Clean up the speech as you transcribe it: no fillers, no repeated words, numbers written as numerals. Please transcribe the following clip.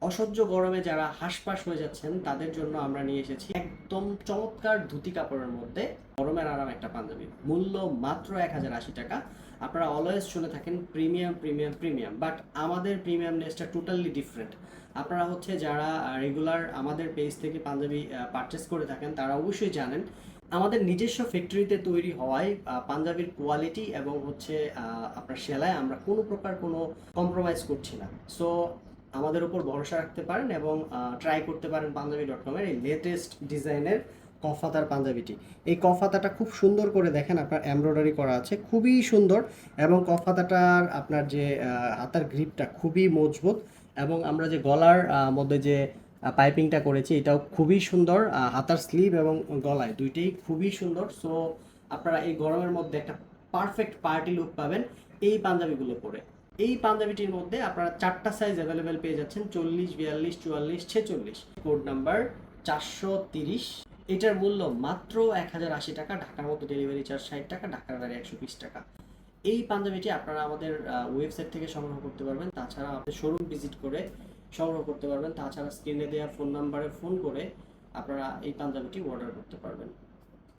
অসহ্য গরমে যারা হাঁসফাঁস হয়ে যাচ্ছেন তাদের জন্য আমরা নিয়ে এসেছি একদম চমৎকার ধুতি কাপড়ের মধ্যে গরমের আরাম একটা পাঞ্জাবি। মূল্য মাত্র 1080 টাকা। আপনারা অলওয়েজ শুনে থাকেন প্রিমিয়াম প্রিমিয়াম প্রিমিয়াম, বাট আমাদের প্রিমিয়ামনেসটা টোটালি ডিফারেন্ট। আপনারা হচ্ছে যারা রেগুলার আমাদের পেজ থেকে পাঞ্জাবি পারচেস করে থাকেন তারা অবশ্যই জানেন আমাদের নিজস্ব ফ্যাক্টরিতে তৈরি হওয়ায় পাঞ্জাবির কোয়ালিটি এবং হচ্ছে আপনার সেলায় আমরা কোনো প্রকার কোনো কম্প্রোমাইজ করছি না। সো আমাদের উপর ভরসা রাখতে পারেন এবং ট্রাই করতে পারেন পাঞ্জাবি.com-এর এই লেটেস্ট ডিজাইনের কফাতার পাঞ্জাবিটি। এই কফাতাটা খুব সুন্দর করে দেখেন, আপনার এমব্রয়ডারি করা আছে, খুবই সুন্দর। এবং কফাতাটার আপনার যে হাতার গ্রিপটা খুবই মজবুত, এবং আমরা যে গলার মধ্যে যে পাইপিংটা করেছি এটাও খুবই সুন্দর। হাতার স্লিভ এবং গলায় দুইটাই খুবই সুন্দর। সো আপনারা এই গরমের মধ্যে একটা পারফেক্ট পার্টি লুক পাবেন এই পাঞ্জাবিগুলো পরে। এই পাঞ্জাবিটির মধ্যে আপনারা 4টা সাইজ অ্যাভেলেবেল পেয়ে যাচ্ছেন: 40, 42, 44, 46। Code number 430। এটার মূল্য মাত্র 1080 টাকা। ঢাকার মধ্যে ডেলিভারি চার্জ 60 টাকা, ঢাকার বাইরে 120 টাকা। এই পাঞ্জাবিটি আপনারা আমাদের ওয়েবসাইট থেকে সংগ্রহ করতে পারবেন, তাছাড়া আমাদের শোরুম ভিজিট করে সংগ্রহ করতে পারবেন, তাছাড়া স্ক্রিনে দেওয়া ফোন নাম্বারে ফোন করে আপনারা এই পাঞ্জাবিটি অর্ডার করতে পারবেন।